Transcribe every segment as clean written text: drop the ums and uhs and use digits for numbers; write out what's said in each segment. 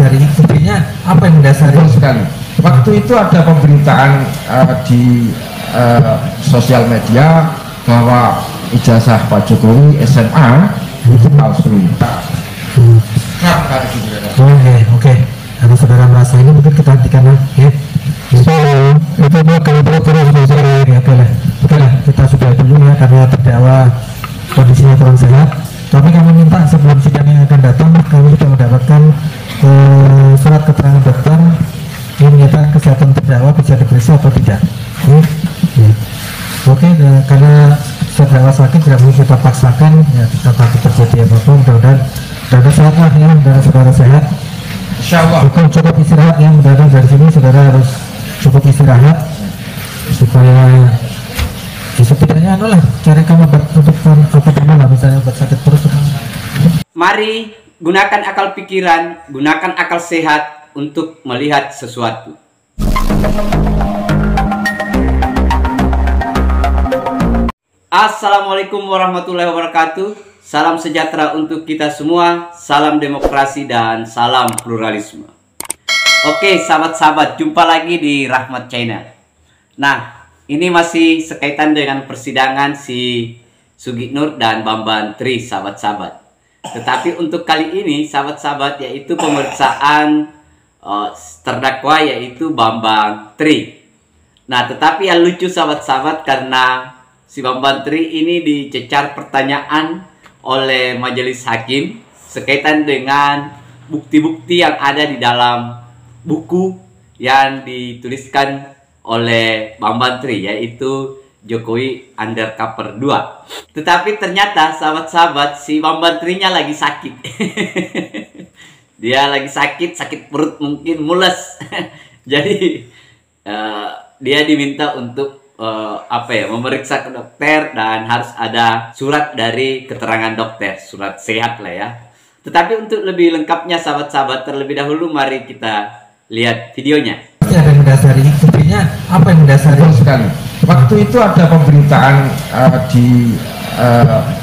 mendasari intinya apa yang mendasari? Betul sekali. Waktu itu ada pemberitaan di sosial media bahwa ijazah Pak Jokowi SMA itu palsu. Oke. Kalau saudara merasa ini mungkin kita hentikan ya. Itu kalau terus ya oke lah kita sudah dulu ya karena terdakwa kondisinya kurang sehat. Tapi kami minta sebelum sidang yang akan datang kami sudah mendapatkan surat keterangan dokter yang menyatakan kesehatan terdakwa bisa diperiksa atau tidak. Oke, karena terdakwa sakit tidak boleh kita paksakan ya, kita takut terjadi apa-apa. Mudah-mudahan sehat lah ya, mudah-mudahan saudara sehat. Insyaallah. Cukup istirahat ya, mudah-mudahan dari sini saudara harus cukup istirahat supaya setidaknya carikan obat untuk obat lah misalnya obat sakit perut. Mari gunakan akal pikiran, gunakan akal sehat untuk melihat sesuatu. Assalamualaikum warahmatullahi wabarakatuh. Salam sejahtera untuk kita semua, salam demokrasi dan salam pluralisme. Oke sahabat-sahabat, jumpa lagi di Rahmat Channel. Nah, ini masih sekaitan dengan persidangan si Sugiknur dan Bambang Tri, sahabat-sahabat. Tetapi untuk kali ini, sahabat-sahabat, yaitu pemeriksaan terdakwa yaitu Bambang Tri. Nah, tetapi yang lucu sahabat-sahabat karena si Bambang Tri ini dicecar pertanyaan oleh majelis hakim sekaitan dengan bukti-bukti yang ada di dalam buku yang dituliskan oleh Bambang Tri yaitu Jokowi Undercover 2. Tetapi ternyata sahabat-sahabat si Bambang Tri-nya lagi sakit. Dia lagi sakit perut mungkin mules. Jadi dia diminta untuk memeriksa ke dokter dan harus ada surat dari keterangan dokter, surat sehat lah ya. Tetapi untuk lebih lengkapnya sahabat-sahabat, terlebih dahulu mari kita lihat videonya. Ada yang mendasari intinya apa yang mendasari? Betul sekali. Waktu itu ada pemberitaan di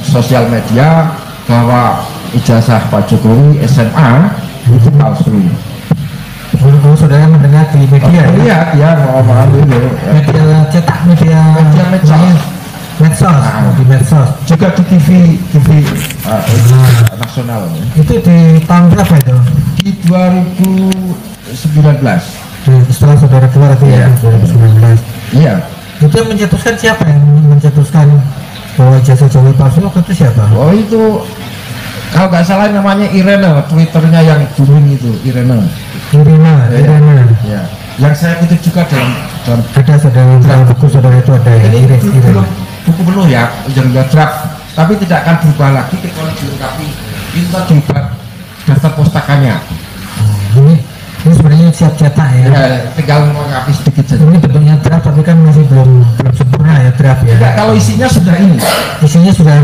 sosial media bahwa ijazah Pak Jokowi SMA itu palsu. Kalau saudara mendengar di media ya mau media cetak, media medsos, di medsos juga di TV nasional. Itu di tahun berapa itu? Di 2019. Setelah saudara keluar itu ya 2019. Iya. Itu yang mencetuskan siapa yang mencetuskan bahwa jasa Jokowi palsu waktu itu siapa? Oh itu kalau nggak salah namanya Irene, Twitternya yang booming itu Irene. Ya. Yang saya kutip juga dalam ada dalam buku saudara itu ada ya. Ini buku penuh ya, yang draft, tapi tidak akan berubah lagi kalau dilengkapi itu di daftar pustakanya. Ini sebenarnya siap cetak ya. Tinggal melengkapi sedikit saja. Ini bentuknya draft tapi kan masih belum sempurna ya draft ya. Tidak, kalau isinya sudah ini. Isinya sudah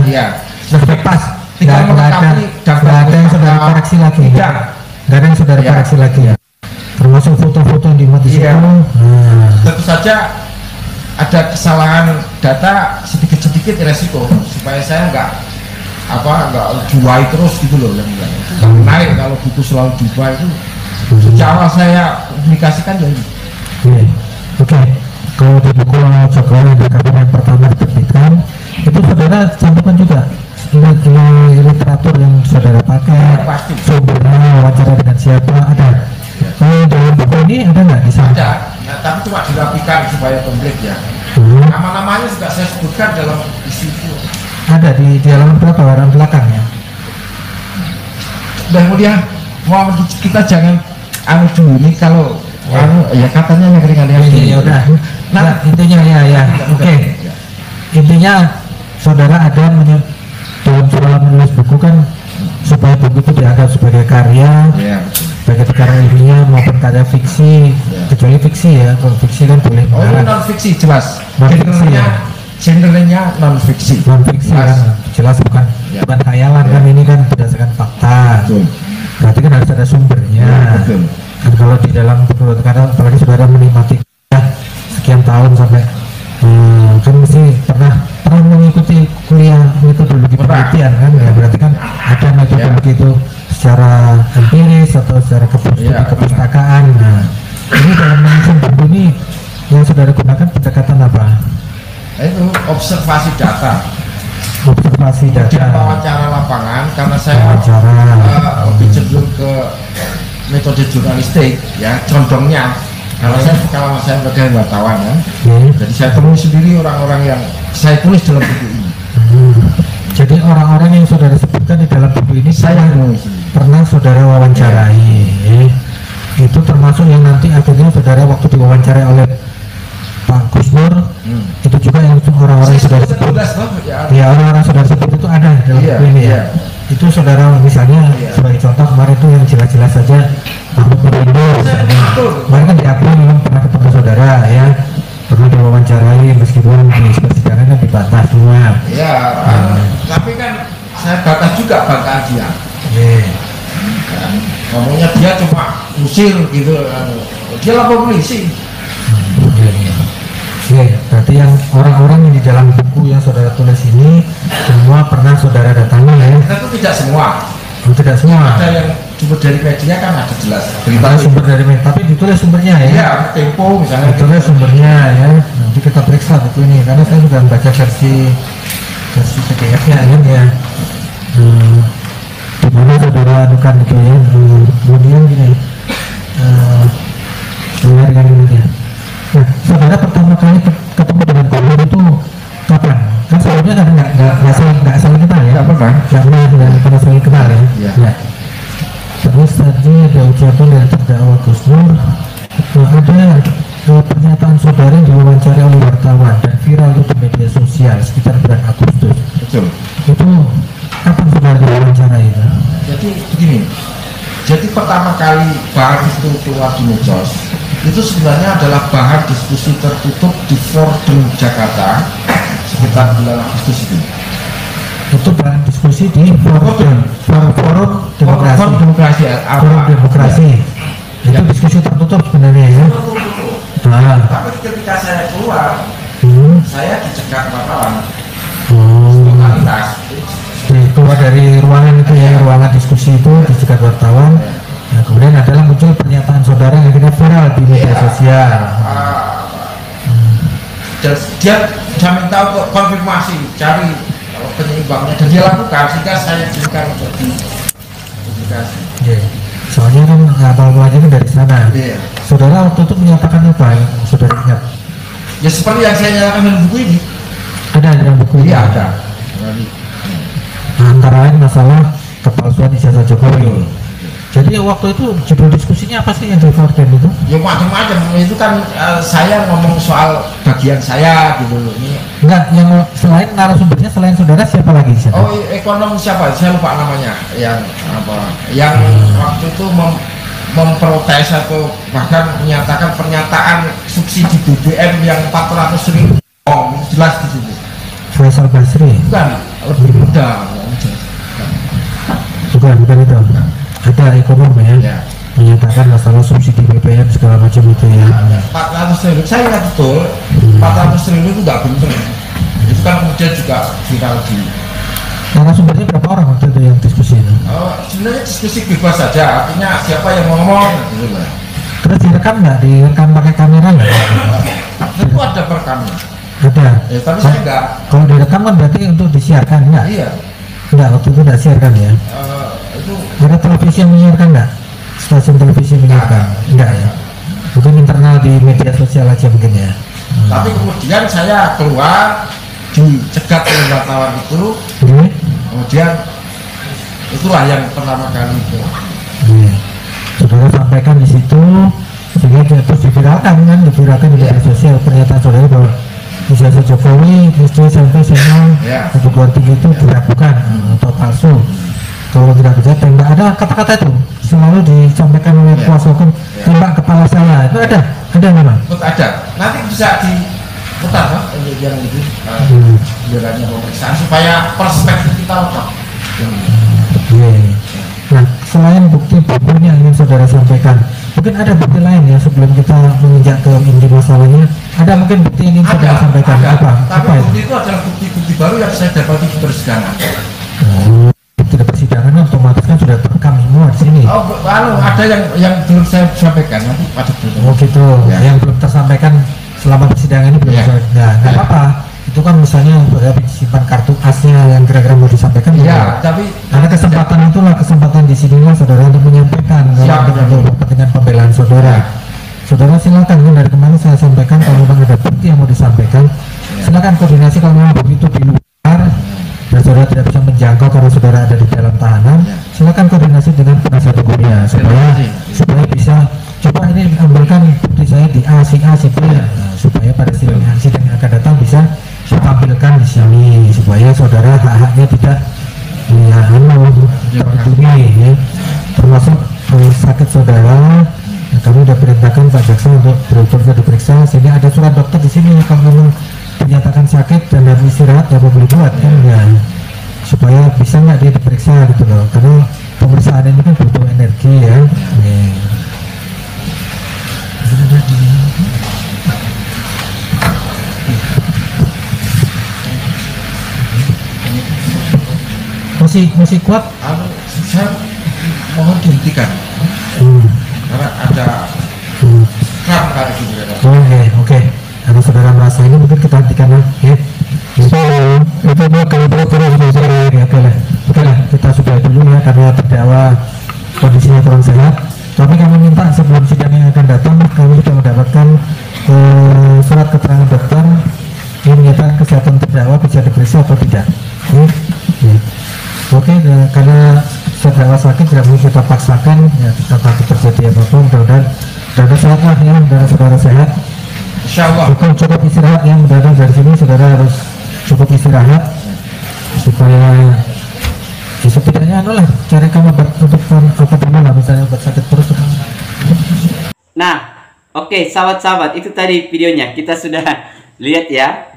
pas. Tidak ada yang saudara koreksi lagi. Nggak ada yang saudara koreksi lagi ya. Termasuk foto-foto yang dimuat di situ. Tentu saja ada kesalahan data sedikit-sedikit resiko supaya saya nggak juai terus gitu loh yang naik kalau buku selalu juai itu. Sejak awal saya publikasikan ya. Oke. Kalau di buku Jokowi yang pertama diterbitkan itu saudara cantumkan juga literatur yang saudara pakai, sumbernya, wawancara dengan siapa, ada. Kalau dalam buku ini ada nggak di sana? Ada, tapi cuma dirapikan supaya komplit ya. Nama-namanya juga saya sebutkan dalam isi itu. Ada di halaman berapa, halaman belakangnya? Dan kemudian mau kita jangan dulu ini kalau ya katanya yang ringan-ringan. Ya udah. Nah intinya ya. Oke. Intinya saudara ada dalam soal menulis buku kan supaya buku itu dianggap sebagai karya, sebagai karya ilmiah maupun karya fiksi, kecuali fiksi ya. Kalau fiksi kan boleh. Oh ini non fiksi jelas. Genrenya non fiksi. Non fiksi kan jelas bukan khayalan kan, ini kan berdasarkan fakta. Berarti kan harus ada sumbernya. Kan kalau di dalam buku karena apalagi saudara menikmati sekian tahun sampai kan mesti pernah mengikuti kuliah metodologi penelitian kan ya, berarti kan ada metodologi itu secara empiris atau secara kepustakaan. Nah, ini dalam menyusun buku ini yang saudara gunakan pendekatan apa? Itu observasi data. Observasi data. Dia wawancara lapangan karena saya lebih cenderung ke metode jurnalistik ya, condongnya. Kalau saya sebagai wartawan kan, jadi saya temui sendiri orang-orang yang saya tulis dalam buku ini. Jadi orang-orang yang saudara sebutkan di dalam buku ini saya pernah saudara wawancarai. Itu termasuk yang nanti akhirnya saudara waktu diwawancarai oleh Pak Gusnur, itu juga yang orang-orang yang saudara sebut. Ya, orang-orang saudara sebut itu ada dalam buku ini ya. Itu saudara misalnya sebagai contoh kemarin itu yang jelas-jelas saja Mahmud Murindo kemarin kan diakui memang pernah ketemu saudara ya, pernah diwawancarai meskipun di persidangan kan dibantah semua ya. Tapi kan saya bantah juga bantahan dia. Ngomongnya dia cuma usir gitu, dia lapor polisi. Berarti yang orang-orang yang di dalam buku yang saudara tulis ini semua pernah saudara datangi ya? Tentu tidak semua. Tidak semua. Ada yang sumber dari media kan ada jelas. Berita sumber dari media, tapi ditulis sumbernya ya? Iya, Tempo misalnya. Ditulis sumbernya ya. Nanti kita periksa buku ini karena saya sudah membaca versi PDF-nya ya. Dimana saudara adukan gitu ya. Kemudian gini, dengarkan ini ya. Nah, saudara pertama kali ketemu dengan Komar itu kapan? Kan sebelumnya kan nggak saling kenal ya? Nggak pernah saling kenal ya? Ya. Terus tadi ada ucapan dari terdakwa Gusnur, ada pernyataan saudara yang diwawancara oleh wartawan dan viral itu di media sosial sekitar bulan Agustus. Betul. Itu kapan saudara diwawancara itu? Jadi begini, jadi pertama kali bahan itu keluar di medsos itu sebenarnya adalah bahan diskusi tertutup di Forum Jakarta sekitar bulan Agustus itu. Itu bahan diskusi di forum demokrasi. Forum demokrasi. Itu diskusi tertutup sebenarnya ya. Tapi ketika saya keluar, saya dicegat wartawan. Keluar dari ruangan itu ya, ruangan diskusi itu dicegat wartawan. Nah, kemudian adalah muncul pernyataan saudara yang akhirnya viral di media sosial. Dan dia minta untuk konfirmasi, cari penyeimbangnya, dan dia lakukan sehingga saya izinkan untuk dipublikasi. Soalnya kan awal-awalnya kan dari sana. Saudara waktu itu menyatakan apa yang saudara ingat? Ya seperti yang saya nyatakan dalam buku ini. Ada dalam buku ini? Iya ada. Antara lain masalah kepalsuan ijazah Jokowi. Jadi waktu itu judul diskusinya apa sih yang direporter itu? Ya macam-macam, itu kan saya ngomong soal bagian saya gitu loh. Enggak, yang selain narasumbernya selain saudara siapa lagi? Oh, ekonom siapa? Saya lupa namanya. Yang waktu itu memprotes atau bahkan menyatakan pernyataan subsidi BBM yang 400.000. Oh, jelas di situ. Faisal Basri. Bukan, lebih muda. Bukan itu. Ada ekonom ya, menyatakan masalah subsidi BBM segala macam itu ya. 400.000, saya ingat betul. 400.000 itu nggak benar. Itu kan kemudian juga viral di. Narasumbernya berapa orang waktu itu yang diskusi itu? Sebenarnya diskusi bebas saja, artinya siapa yang mau ngomong gitu lah. Terus direkam nggak? Direkam pakai kamera nggak? Tentu ada perekamnya. Ada. Tapi saya nggak. Kalau direkam kan berarti untuk disiarkan nggak? Iya. Enggak, waktu itu nggak siarkan ya? Itu ada televisi yang menyiarkan nggak? Stasiun televisi menyiarkan? Enggak ya? Mungkin internal di media sosial aja mungkin ya? Tapi kemudian saya keluar dicegat oleh wartawan itu. Kemudian itulah yang pertama kali itu. Saudara sampaikan di situ sehingga terus diviralkan di media sosial pernyataan saudara bahwa ijazah Jokowi istri sampai semua kebutuhan tinggi itu diragukan atau palsu. Kalau tidak bisa tembak, ada kata-kata itu selalu disampaikan oleh kuasa hukum, tembak kepala saya itu ada memang. Ada. Nanti bisa diputar kan yang itu biarnya pemeriksaan supaya perspektif kita lengkap. Nah, selain bukti bukunya yang ingin saudara sampaikan, mungkin ada bukti lain ya sebelum kita menginjak ke inti masalahnya. Ada mungkin bukti yang ingin saudara sampaikan Tapi bukti itu adalah bukti-bukti baru yang saya dapati di persidangan. Tidak persidangan untuk otomatis kan sudah terekam semua di sini. Oh, ada yang belum saya sampaikan nanti pada dulu. Oh gitu. Ya. Yang belum tersampaikan selama persidangan ini belum. Ya. Nggak apa-apa. Itu kan misalnya simpan kartu asnya yang kira-kira mau disampaikan. Ya, tapi karena kesempatan itulah kesempatan di sinilah saudara untuk menyampaikan kalau untuk kepentingan pembelaan saudara. Saudara silakan, kan dari kemarin saya sampaikan kalau memang ada bukti yang mau disampaikan, silakan koordinasi kalau memang begitu di luar dan saudara tidak bisa menjangkau karena saudara ada di dalam tahanan, silakan koordinasi dengan penasihat hukumnya supaya bisa coba ini ambilkan bukti saya di A, si A, si B, supaya pada sidang yang akan datang bisa ditampilkan di sini supaya saudara hak-haknya tidak terlindungi ya. Termasuk sakit saudara, kami sudah perintahkan Pak Jaksa untuk betul-betul diperiksa sehingga ada surat dokter di sini kalau memang dinyatakan sakit dan harus istirahat ya boleh buat kan ya, supaya bisa nggak dia diperiksa gitu loh, karena pemeriksaan ini kan butuh energi ya. Masih kuat? Saya mohon dihentikan karena ada kram kayak gitu ya. Oke. Karena saudara merasa ini mungkin kita hentikan ya. Itu kalau perlu terus ya, oke lah kita sudah dulu ya karena terdakwa kondisinya kurang sehat. Tapi kami minta sebelum sidang yang akan datang kami sudah mendapatkan surat keterangan dokter yang menyatakan kesehatan terdakwa bisa diperiksa atau tidak. Oke, karena terdakwa sakit tidak boleh kita paksakan ya, kita takut terjadi apapun. Mudah-mudahan sehat lah ya, mudah-mudahan saudara sehat. Insyaallah. Cukup istirahat ya, mudah-mudahan dari sini saudara harus cukup istirahat supaya ya, setidaknya lah cari kamu untuk apa lah misalnya obat sakit perut. Nah, oke, sahabat-sahabat, itu tadi videonya kita sudah lihat ya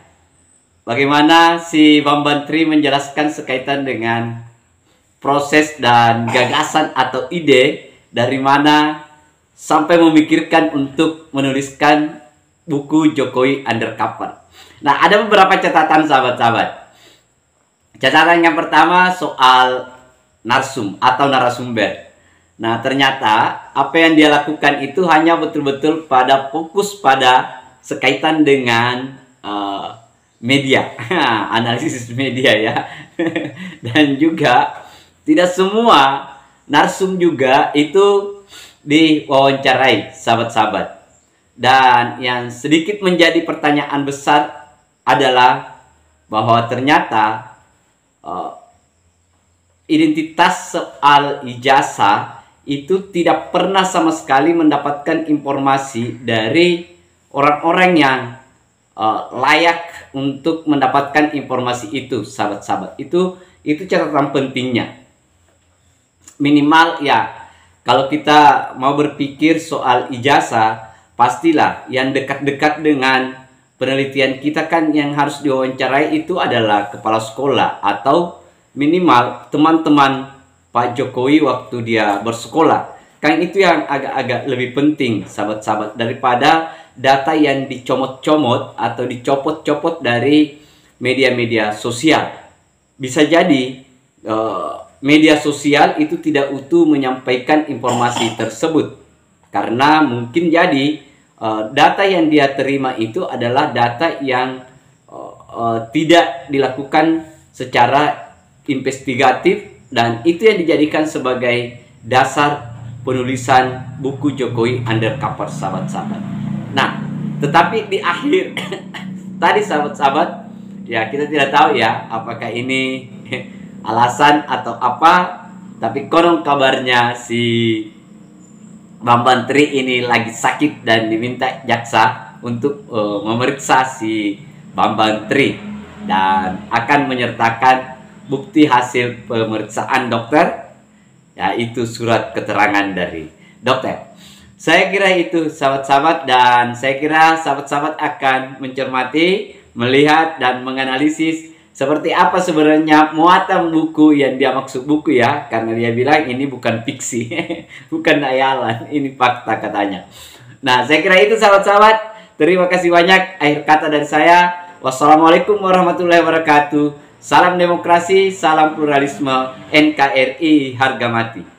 bagaimana si Bambang Tri menjelaskan sekaitan dengan proses dan gagasan atau ide dari mana sampai memikirkan untuk menuliskan buku Jokowi Undercover. Nah, ada beberapa catatan sahabat-sahabat. Catatan yang pertama soal narsum atau narasumber. Nah, ternyata apa yang dia lakukan itu hanya betul-betul pada fokus pada sekaitan dengan media, analisis media ya. Dan juga tidak semua narsum juga itu diwawancarai sahabat-sahabat. Dan yang sedikit menjadi pertanyaan besar adalah bahwa ternyata identitas soal ijazah itu tidak pernah sama sekali mendapatkan informasi dari orang-orang yang layak untuk mendapatkan informasi itu sahabat-sahabat. Itu catatan pentingnya. Minimal ya, kalau kita mau berpikir soal ijazah, pastilah yang dekat-dekat dengan penelitian kita kan yang harus diwawancarai itu adalah kepala sekolah atau minimal teman-teman Pak Jokowi waktu dia bersekolah. Kan itu yang agak-agak lebih penting sahabat-sahabat daripada data yang dicomot-comot atau dicopot-copot dari media-media sosial. Bisa jadi media sosial itu tidak utuh menyampaikan informasi tersebut karena mungkin jadi data yang dia terima itu adalah data yang tidak dilakukan secara investigatif dan itu yang dijadikan sebagai dasar penulisan buku Jokowi Undercover sahabat-sahabat. Nah, tetapi di akhir tadi sahabat-sahabat ya kita tidak tahu ya apakah ini alasan atau apa, tapi konon kabarnya si Bambang Tri ini lagi sakit dan diminta jaksa untuk memeriksa si Bambang Tri dan akan menyertakan bukti hasil pemeriksaan dokter, yaitu surat keterangan dari dokter. Saya kira itu sahabat-sahabat, dan saya kira sahabat-sahabat akan mencermati, melihat dan menganalisis seperti apa sebenarnya muatan buku yang dia maksud buku ya, karena dia bilang ini bukan fiksi, bukan hayalan, ini fakta katanya. Nah, saya kira itu sahabat-sahabat. Terima kasih banyak. Akhir kata dari saya, wassalamualaikum warahmatullahi wabarakatuh. Salam demokrasi, salam pluralisme, NKRI harga mati.